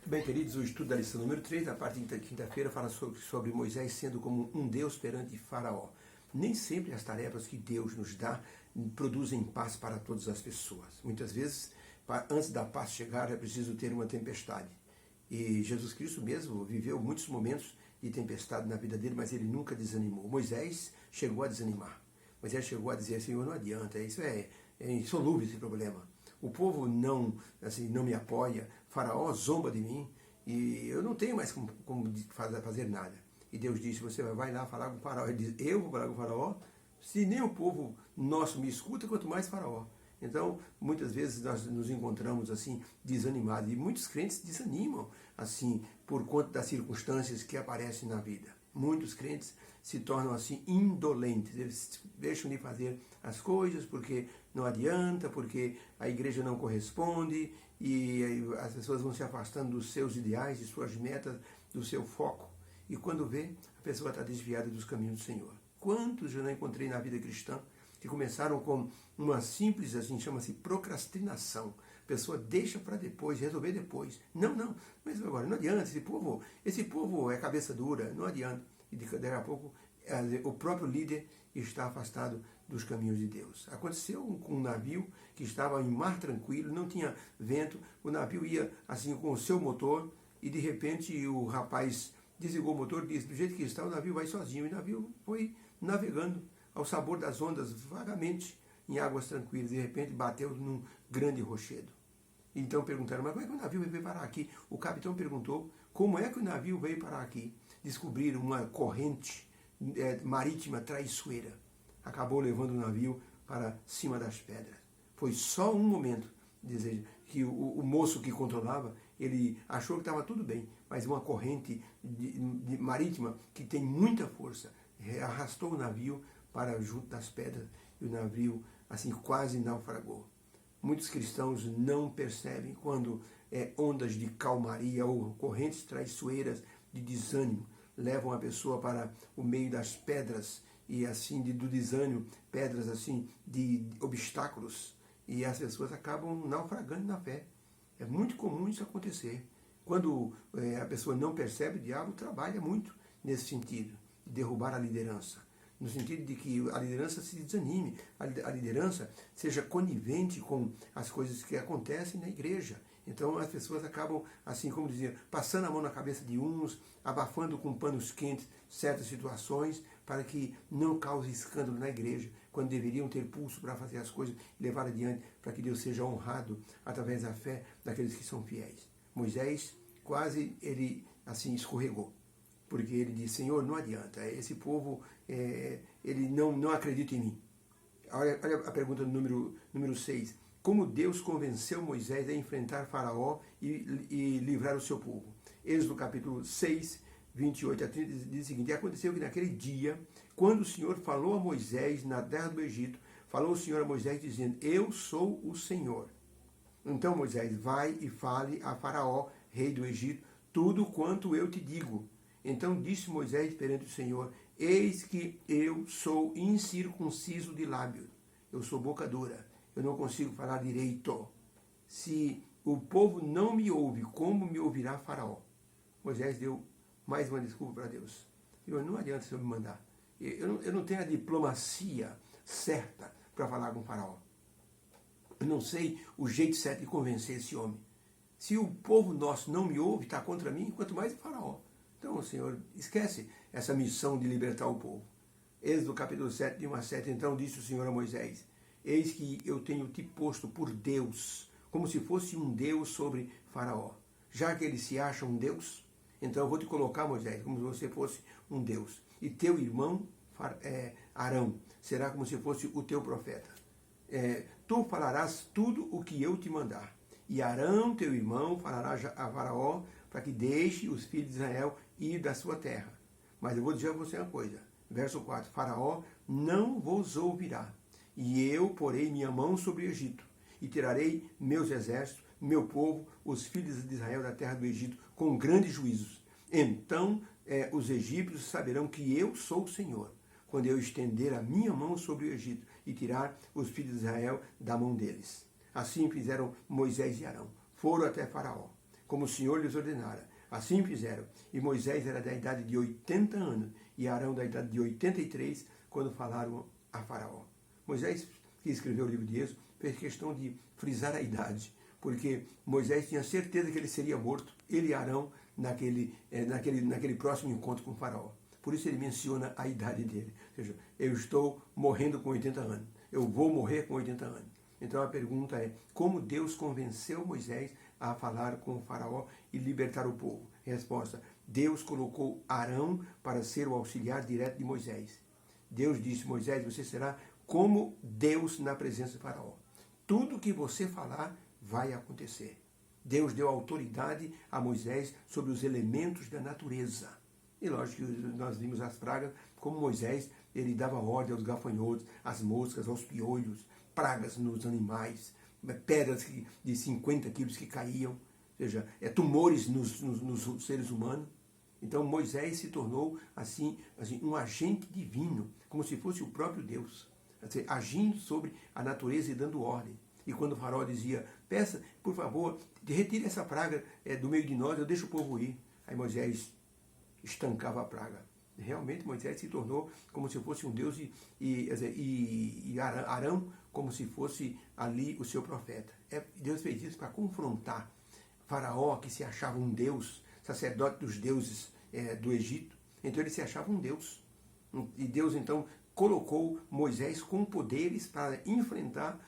Bem, queridos, o estudo da lição número 3, a parte de quinta-feira, fala sobre Moisés sendo como um Deus perante Faraó. Nem sempre as tarefas que Deus nos dá produzem paz para todas as pessoas. Muitas vezes, antes da paz chegar, é preciso ter uma tempestade. E Jesus Cristo mesmo viveu muitos momentos de tempestade na vida dele, mas ele nunca desanimou. Moisés chegou a desanimar. Moisés chegou a dizer, Senhor, não adianta, isso é insolúvel esse problema. O povo não me apoia, Faraó zomba de mim e eu não tenho mais como fazer nada. E Deus disse, você vai lá falar com o Faraó. Ele diz, eu vou falar com o Faraó? Se nem o povo nosso me escuta, quanto mais Faraó. Então, muitas vezes nós nos encontramos assim, desanimados. E muitos crentes desanimam, assim, por conta das circunstâncias que aparecem na vida. Muitos crentes se tornam assim indolentes, eles deixam de fazer as coisas porque não adianta, porque a igreja não corresponde e as pessoas vão se afastando dos seus ideais, de suas metas, do seu foco. E quando vê, a pessoa está desviada dos caminhos do Senhor. Quantos eu não encontrei na vida cristã que começaram com uma simples, assim, chama-se procrastinação. A pessoa deixa para depois, resolver depois. Não, mas agora não adianta, esse povo é cabeça dura, não adianta. E daqui a pouco o próprio líder está afastado dos caminhos de Deus. Aconteceu com um navio que estava em mar tranquilo, não tinha vento, o navio ia assim com o seu motor e de repente o rapaz desligou o motor e disse, do jeito que está o navio vai sozinho. E o navio foi navegando ao sabor das ondas vagamente em águas tranquilas, de repente bateu num grande rochedo. Então perguntaram, mas como é que o navio veio parar aqui? O capitão perguntou, como é que o navio veio parar aqui? Descobriram uma corrente marítima traiçoeira. Acabou levando o navio para cima das pedras. Foi só um momento, que o moço que controlava, ele achou que estava tudo bem, mas uma corrente marítima que tem muita força arrastou o navio para junto das pedras e o navio assim quase naufragou. Muitos cristãos não percebem quando ondas de calmaria ou correntes traiçoeiras de desânimo levam a pessoa para o meio das pedras e assim do desânimo, pedras assim de obstáculos, e as pessoas acabam naufragando na fé. É muito comum isso acontecer. Quando a pessoa não percebe, o diabo trabalha muito nesse sentido, de derrubar a liderança. No sentido de que a liderança se desanime, a liderança seja conivente com as coisas que acontecem na igreja. Então as pessoas acabam, assim como dizia, passando a mão na cabeça de uns, abafando com panos quentes certas situações, para que não cause escândalo na igreja, quando deveriam ter pulso para fazer as coisas e levar adiante, para que Deus seja honrado através da fé daqueles que são fiéis. Moisés quase, ele assim escorregou, porque ele disse, Senhor, não adianta, esse povo, ele não acredita em mim. Olha a pergunta número 6. Como Deus convenceu Moisés a enfrentar Faraó e livrar o seu povo? Êxodo capítulo 6, 28 a 30 diz o seguinte, e aconteceu que naquele dia, quando o Senhor falou a Moisés na terra do Egito, falou o Senhor a Moisés dizendo, eu sou o Senhor. Então Moisés, vai e fale a Faraó, rei do Egito, tudo quanto eu te digo. Então disse Moisés perante o Senhor, eis que eu sou incircunciso de lábios, eu sou boca dura, eu não consigo falar direito. Se o povo não me ouve, como me ouvirá Faraó? Moisés deu mais uma desculpa para Deus. Senhor, não adianta o Senhor me mandar. Eu não tenho a diplomacia certa para falar com Faraó. Eu não sei o jeito certo de convencer esse homem. Se o povo nosso não me ouve, está contra mim, quanto mais o Faraó. Então, Senhor, esquece essa missão de libertar o povo. Êxodo capítulo 7, de 1 a 7, então disse o Senhor a Moisés, eis que eu tenho te posto por Deus, como se fosse um Deus sobre Faraó. Já que ele se acha um Deus, então eu vou te colocar, Moisés, como se você fosse um Deus. E teu irmão, Arão, será como se fosse o teu profeta. Tu falarás tudo o que eu te mandar. E Arão, teu irmão, falará a Faraó, para que deixe os filhos de Israel ir da sua terra. Mas eu vou dizer a você uma coisa. Verso 4. Faraó não vos ouvirá. E eu porei minha mão sobre o Egito. E tirarei meus exércitos, meu povo, os filhos de Israel da terra do Egito, com grandes juízos. Então os egípcios saberão que eu sou o Senhor, quando eu estender a minha mão sobre o Egito e tirar os filhos de Israel da mão deles. Assim fizeram Moisés e Arão. Foram até Faraó. como o Senhor lhes ordenara. Assim fizeram. E Moisés era da idade de 80 anos, e Arão da idade de 83, quando falaram a Faraó. Moisés, que escreveu o livro de Êxodo, fez questão de frisar a idade, porque Moisés tinha certeza que ele seria morto, ele e Arão, naquele próximo encontro com o Faraó. Por isso ele menciona a idade dele. Ou seja, eu estou morrendo com 80 anos. Eu vou morrer com 80 anos. Então a pergunta é, como Deus convenceu Moisés a falar com o Faraó e libertar o povo? Resposta, Deus colocou Arão para ser o auxiliar direto de Moisés. Deus disse, Moisés, você será como Deus na presença de Faraó. Tudo que você falar vai acontecer. Deus deu autoridade a Moisés sobre os elementos da natureza. E lógico que nós vimos as pragas, como Moisés, ele dava ordem aos gafanhotos, às moscas, aos piolhos, pragas nos animais, pedras de 50 quilos que caíam, ou seja, tumores nos seres humanos. Então Moisés se tornou assim um agente divino, como se fosse o próprio Deus, agindo sobre a natureza e dando ordem. E quando o Faraó dizia, peça, por favor, retire essa praga do meio de nós, eu deixo o povo ir. Aí Moisés estancava a praga. Realmente Moisés se tornou como se fosse um Deus e Arão como se fosse ali o seu profeta. Deus fez isso para confrontar Faraó, que se achava um Deus, sacerdote dos deuses do Egito. Então ele se achava um Deus. E Deus então colocou Moisés com poderes para enfrentar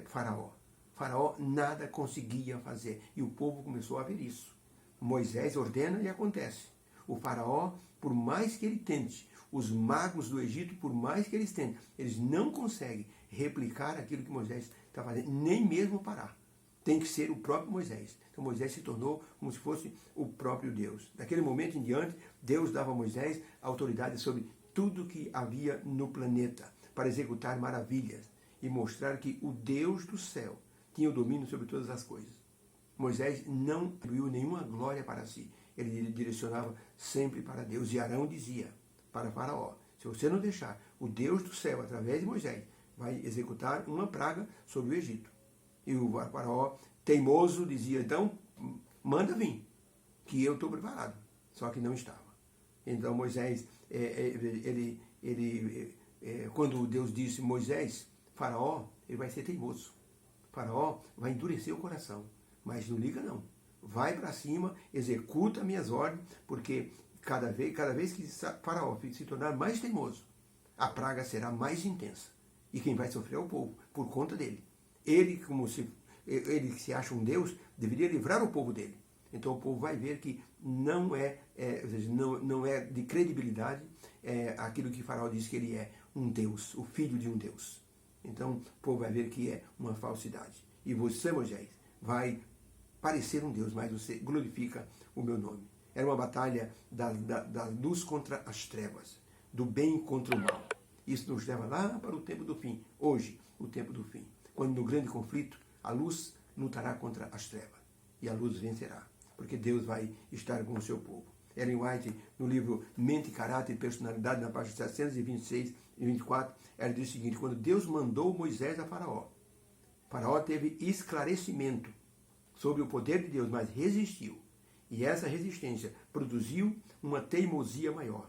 Faraó. Faraó nada conseguia fazer. E o povo começou a ver isso. Moisés ordena e acontece. O Faraó, por mais que ele tente, os magos do Egito, por mais que eles tentem, eles não conseguem replicar aquilo que Moisés está fazendo, nem mesmo parar. Tem que ser o próprio Moisés. Então Moisés se tornou como se fosse o próprio Deus. Daquele momento em diante, Deus dava a Moisés autoridade sobre tudo que havia no planeta, para executar maravilhas e mostrar que o Deus do céu tinha o domínio sobre todas as coisas. Moisés não atribuiu nenhuma glória para si. Ele direcionava sempre para Deus. E Arão dizia para Faraó, se você não deixar, o Deus do céu, através de Moisés, vai executar uma praga sobre o Egito. E o Faraó, teimoso, dizia, então, manda vir, que eu estou preparado. Só que não estava. Então Moisés, quando Deus disse, Moisés, Faraó, ele vai ser teimoso. Faraó vai endurecer o coração. Mas não liga não. Vai para cima, executa minhas ordens, porque cada vez que Faraó se tornar mais teimoso, a praga será mais intensa. E quem vai sofrer é o povo, por conta dele. Ele que se acha um Deus, deveria livrar o povo dele. Então o povo vai ver que não é de credibilidade aquilo que Faraó diz que ele é, um Deus, o filho de um Deus. Então o povo vai ver que é uma falsidade. E você, Moisés, vai parecer um Deus, mas você glorifica o meu nome. Era uma batalha da luz contra as trevas, do bem contra o mal. Isso nos leva lá para o tempo do fim. Hoje, o tempo do fim. Quando no grande conflito, a luz lutará contra as trevas. E a luz vencerá. Porque Deus vai estar com o seu povo. Ellen White, no livro Mente, Caráter e Personalidade, na página 726 e 24, ela diz o seguinte, quando Deus mandou Moisés a Faraó, Faraó teve esclarecimento sobre o poder de Deus, mas resistiu. E essa resistência produziu uma teimosia maior.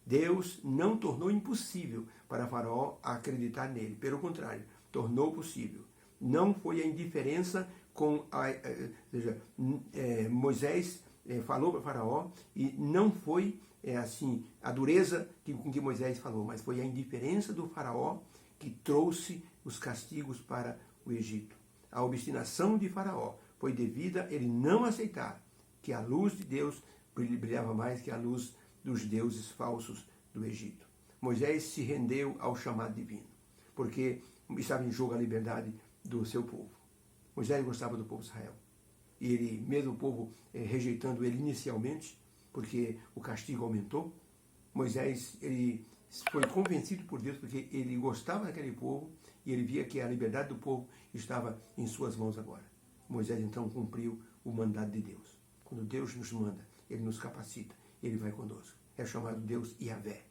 Deus não tornou impossível para Faraó acreditar nele. Pelo contrário, tornou possível. Não foi a indiferença Moisés falou para Faraó e não foi a dureza com que Moisés falou, mas foi a indiferença do Faraó que trouxe os castigos para o Egito. A obstinação de Faraó foi devida a ele não aceitar que a luz de Deus brilhava mais que a luz dos deuses falsos do Egito. Moisés se rendeu ao chamado divino, porque estava em jogo a liberdade do seu povo. Moisés gostava do povo de Israel. E ele, mesmo o povo rejeitando ele inicialmente, porque o castigo aumentou, Moisés ele foi convencido por Deus porque ele gostava daquele povo e ele via que a liberdade do povo estava em suas mãos agora. Moisés então cumpriu o mandato de Deus. Quando Deus nos manda, ele nos capacita, ele vai conosco. É chamado Deus Yahvé,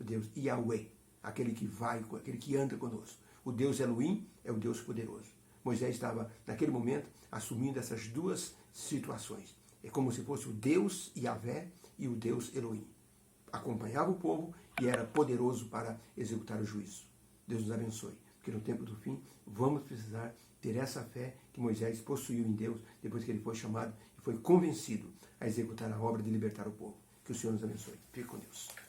o Deus Yahweh, aquele que vai, aquele que anda conosco. O Deus Elohim é o Deus poderoso. Moisés estava, naquele momento, assumindo essas duas situações. É como se fosse o Deus Yahvé e o Deus Elohim. Acompanhava o povo e era poderoso para executar o juízo. Deus nos abençoe, porque no tempo do fim vamos precisar ter essa fé que Moisés possuiu em Deus depois que ele foi chamado e foi convencido a executar a obra de libertar o povo. Que o Senhor nos abençoe. Fique com Deus.